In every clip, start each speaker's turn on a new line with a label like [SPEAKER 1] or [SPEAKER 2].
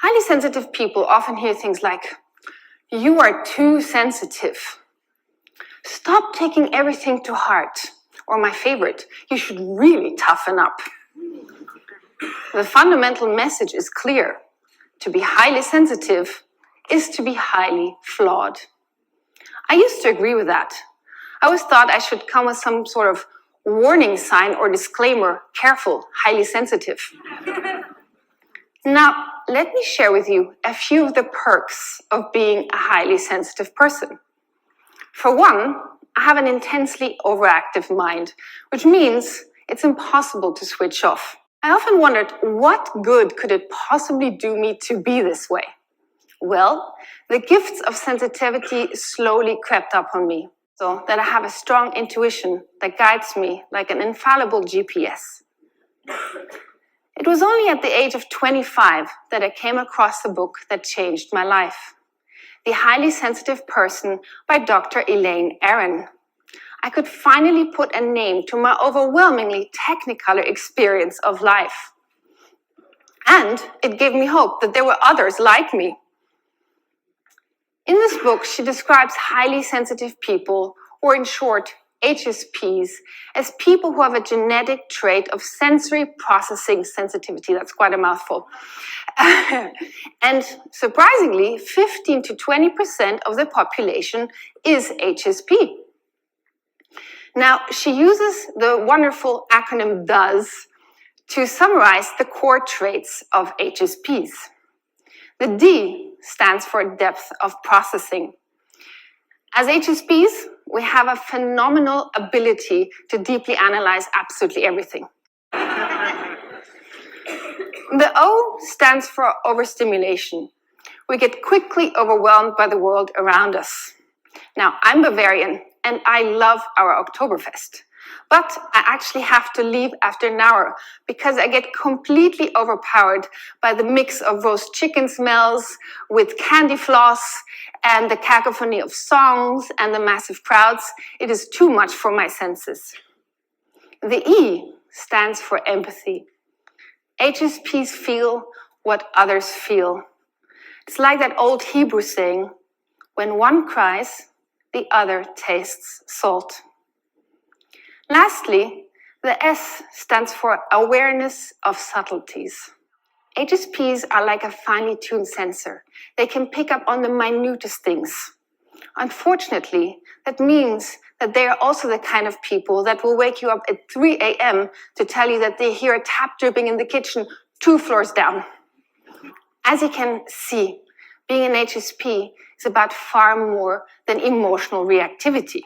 [SPEAKER 1] Highly sensitive people often hear things like, "You are too sensitive." "Stop taking everything to heart." Or my favorite, "You should really toughen up." The fundamental message is clear. To be highly sensitive is to be highly flawed. I used to agree with that. I always thought I should come with some sort of warning sign or disclaimer, "Careful, highly sensitive." Now, let me share with you a few of the perks of being a highly sensitive person. For one, I have an intensely overactive mind, which means it's impossible to switch off. I often wondered, what good could it possibly do me to be this way? Well, the gifts of sensitivity slowly crept up on me, so that I have a strong intuition that guides me like an infallible GPS. It was only at the age of 25 that I came across a book that changed my life. The Highly Sensitive Person by Dr. Elaine Aron. I could finally put a name to my overwhelmingly technicolor experience of life. And it gave me hope that there were others like me. In this book, she describes highly sensitive people, or in short, HSPs, as people who have a genetic trait of sensory processing sensitivity. That's quite a mouthful. And surprisingly, 15 to 20% of the population is HSP. Now, she uses the wonderful acronym DOES to summarize the core traits of HSPs. The D stands for depth of processing. As HSPs, we have a phenomenal ability to deeply analyze absolutely everything. The O stands for overstimulation. We get quickly overwhelmed by the world around us. Now, I'm Bavarian and I love our Oktoberfest, but I actually have to leave after an hour because I get completely overpowered by the mix of roast chicken smells with candy floss and the cacophony of songs and the massive crowds. It is too much for my senses. The E stands for empathy. HSPs feel what others feel. It's like that old Hebrew saying, when one cries, the other tastes salt. Lastly, the S stands for awareness of subtleties. HSPs are like a finely tuned sensor. They can pick up on the minutest things. Unfortunately, that means that they are also the kind of people that will wake you up at 3 a.m. to tell you that they hear a tap dripping in the kitchen 2 floors down. As you can see, being an HSP is about far more than emotional reactivity.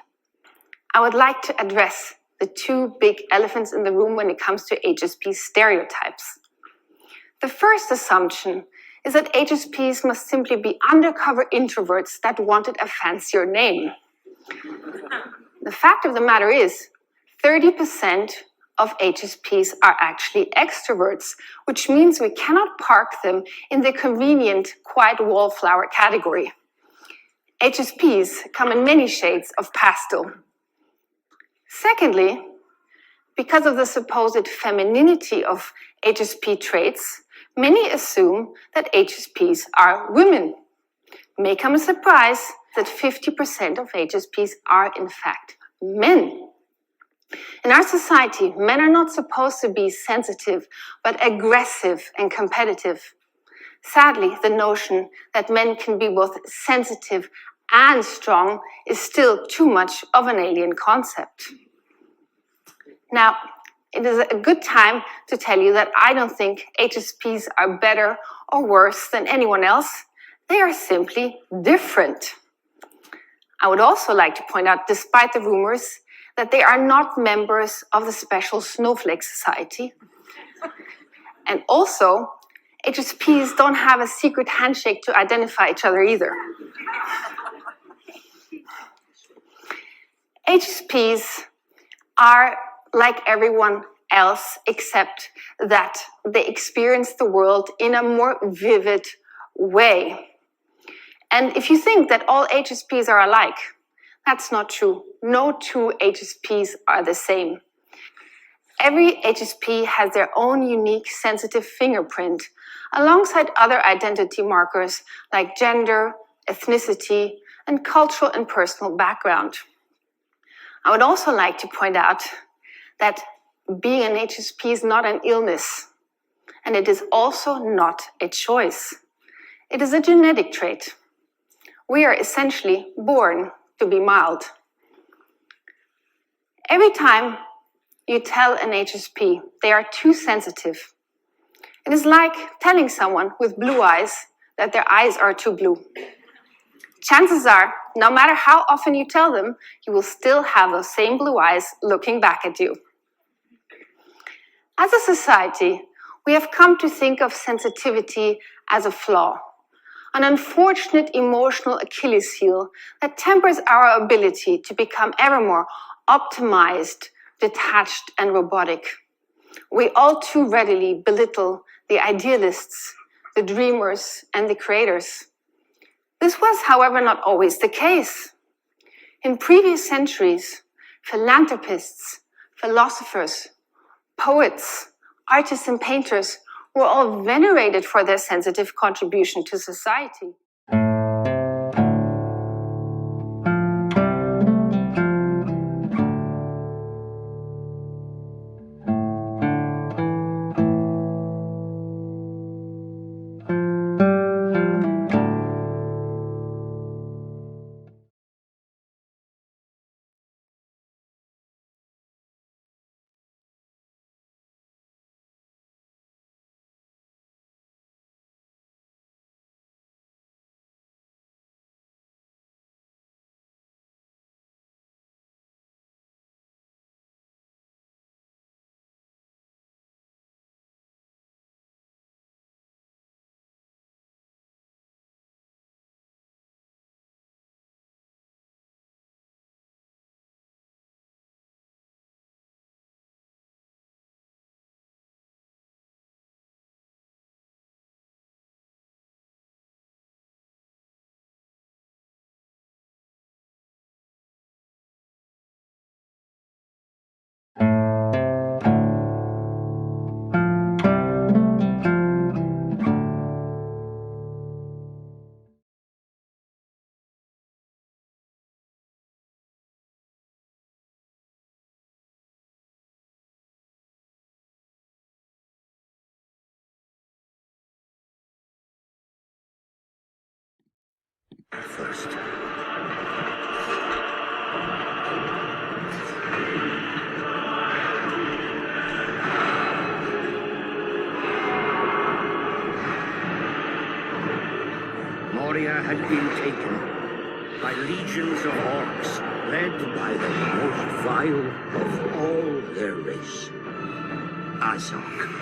[SPEAKER 1] I would like to address the 2 big elephants in the room when it comes to HSP stereotypes. The first assumption is that HSPs must simply be undercover introverts that wanted a fancier name. The fact of the matter is, 30% of HSPs are actually extroverts, which means we cannot park them in the convenient quiet wallflower category. HSPs come in many shades of pastel. Secondly, because of the supposed femininity of HSP traits, many assume that HSPs are women. May come as a surprise that 50% of HSPs are in fact men. In our society, men are not supposed to be sensitive, but aggressive and competitive. Sadly, the notion that men can be both sensitive and strong is still too much of an alien concept. Now, it is a good time to tell you that I don't think HSPs are better or worse than anyone else. They are simply different. I would also like to point out, despite the rumors, that they are not members of the special Snowflake Society. And also, HSPs don't have a secret handshake to identify each other either. HSPs are like everyone else, except that they experience the world in a more vivid way. And if you think that all HSPs are alike, that's not true. No 2 HSPs are the same. Every HSP has their own unique sensitive fingerprint, alongside other identity markers like gender, ethnicity, and cultural and personal background. I would also like to point out that being an HSP is not an illness, and it is also not a choice. It is a genetic trait. We are essentially born to be mild. Every time you tell an HSP they are too sensitive, it is like telling someone with blue eyes that their eyes are too blue. Chances are, no matter how often you tell them, you will still have those same blue eyes looking back at you. As a society, we have come to think of sensitivity as a flaw, an unfortunate emotional Achilles heel that tempers our ability to become ever more optimized, detached, and robotic. We all too readily belittle the idealists, the dreamers, and the creators. This was, however, not always the case. In previous centuries, philanthropists, philosophers, poets, artists, and painters were all venerated for their sensitive contribution to society.
[SPEAKER 2] First. Moria had been taken by legions of orcs, led by the most vile of all their race, Azog.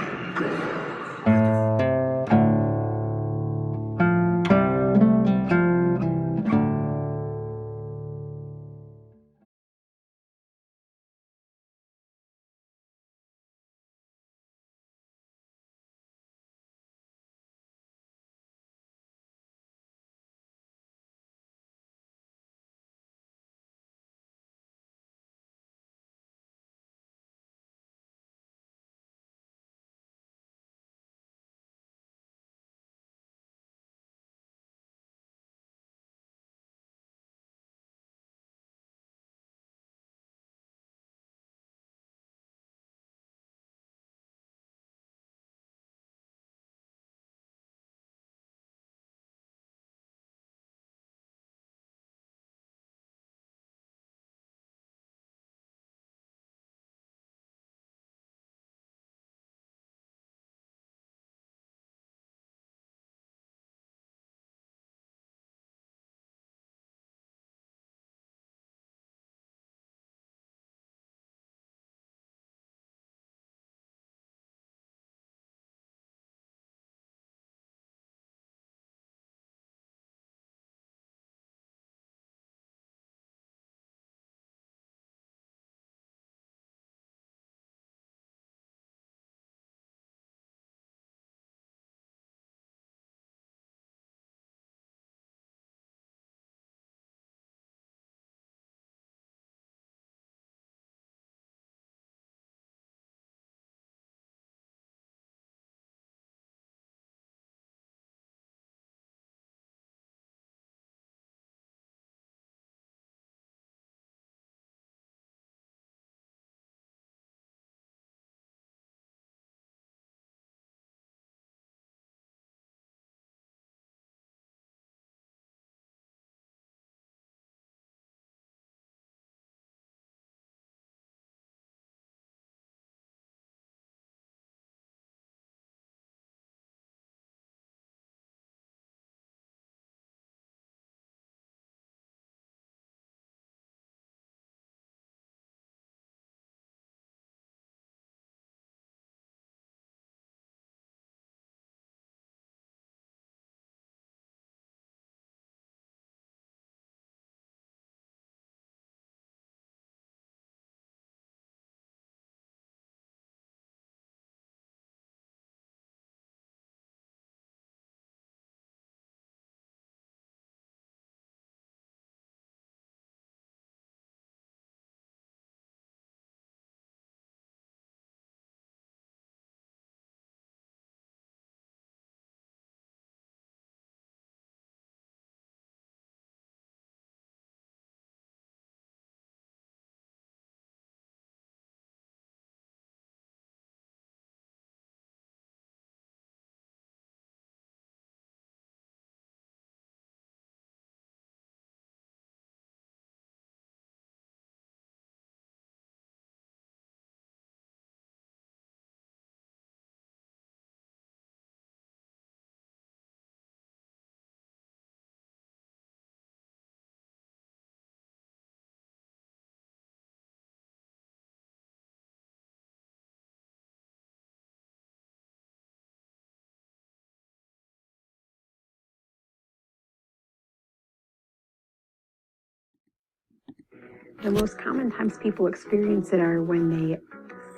[SPEAKER 3] The most common times people experience it are when they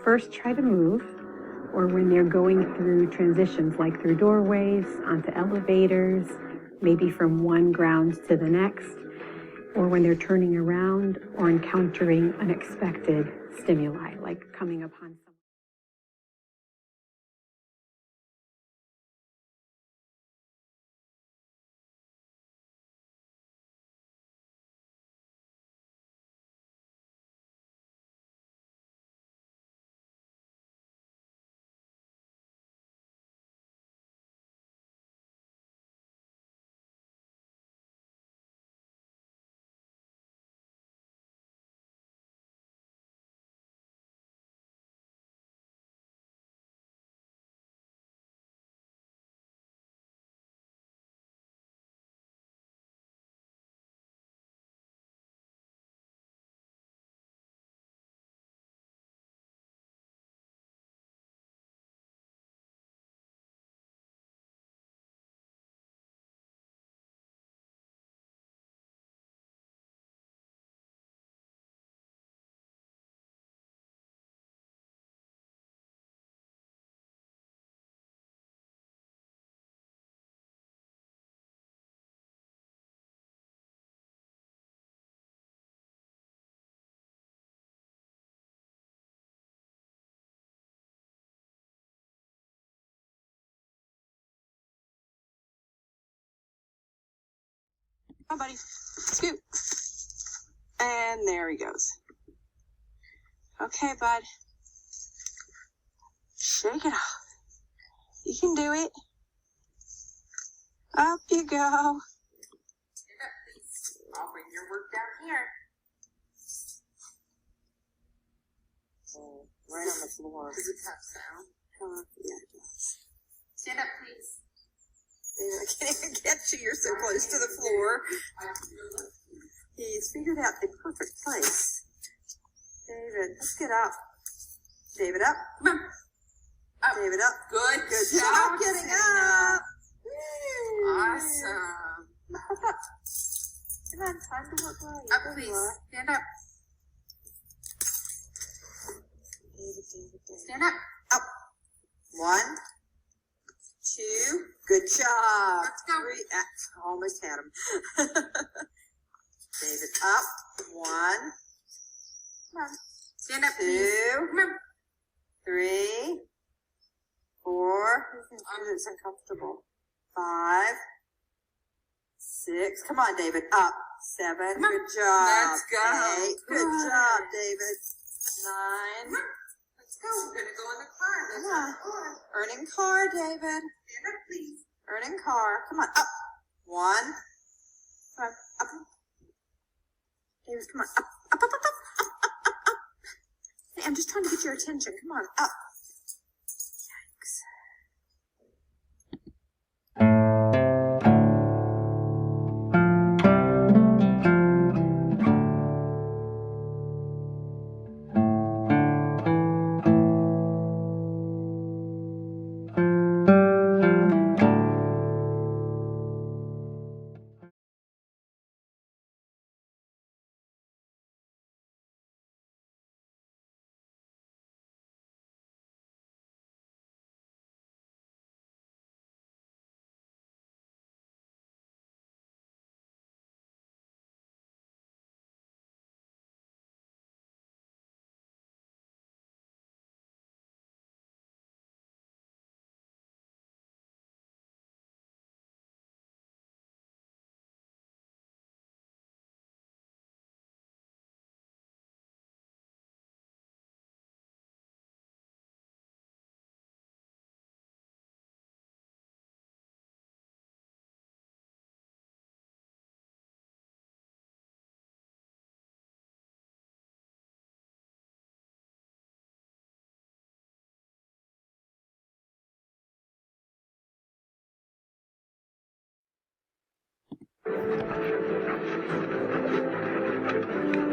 [SPEAKER 3] first try to move, or when they're going through transitions, like through doorways, onto elevators, maybe from one ground to the next, or when they're turning around or encountering unexpected stimuli, like coming upon someone.
[SPEAKER 4] Come on, buddy. Scoot. And there he goes. Okay, bud. Shake it off. You can do it. Up you go.
[SPEAKER 5] Get up, please. I'll bring your work down here.
[SPEAKER 4] Oh, right on the floor.
[SPEAKER 5] Does it have sound?
[SPEAKER 4] Yeah, it does.
[SPEAKER 5] Stand up, please.
[SPEAKER 4] David, I can't even get you. You're so close to the floor. He's figured out the perfect place. David, let's get up. David, up.
[SPEAKER 5] Come on. Up.
[SPEAKER 4] David, up.
[SPEAKER 5] Good.
[SPEAKER 4] Good job getting up.
[SPEAKER 5] Awesome.
[SPEAKER 4] Come on, time to work right.
[SPEAKER 5] Up,
[SPEAKER 4] There you
[SPEAKER 5] please.
[SPEAKER 4] are.
[SPEAKER 5] Stand up.
[SPEAKER 4] David.
[SPEAKER 5] Stand up.
[SPEAKER 4] Up. 1, 2. Good job.
[SPEAKER 5] Let's go.
[SPEAKER 4] 3. Almost had him. David, up. 1. Come on.
[SPEAKER 5] Stand up, please.
[SPEAKER 4] 2.
[SPEAKER 5] Come on.
[SPEAKER 4] 3. 4. It's uncomfortable. 5. 6. Come on, David. Up. 7.
[SPEAKER 5] Come on.
[SPEAKER 4] Good job.
[SPEAKER 5] Let's go.
[SPEAKER 4] 8. Good
[SPEAKER 5] Good.
[SPEAKER 4] job, David. 9.
[SPEAKER 5] Come on. Let's go. We're going to go in the car.
[SPEAKER 4] Come
[SPEAKER 5] Let's
[SPEAKER 4] on.
[SPEAKER 5] go.
[SPEAKER 4] Earning car, David.
[SPEAKER 5] Stand up, please.
[SPEAKER 4] Earning car. Come on. Up. 1. Come on. Up. David, come on. Up. Hey, I'm just trying to get your attention. Come on. Up. Yikes.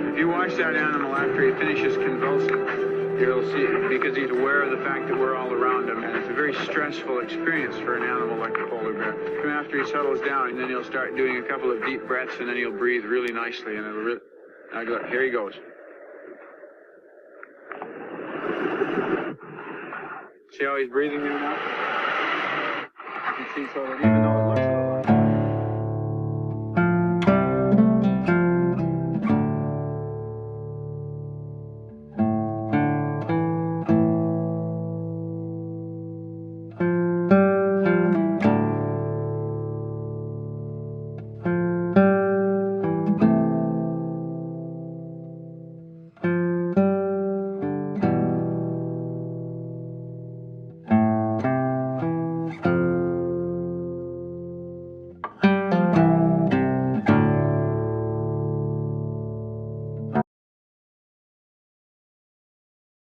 [SPEAKER 6] If you watch that animal after he finishes convulsing, you'll see, because he's aware of the fact that we're all around him, and it's a very stressful experience for an animal like a polar bear. And after he settles down, and then he'll start doing a couple of deep breaths, and then he'll breathe really nicely, and it'll now go, here he goes. See how he's breathing there now? You can see so that even though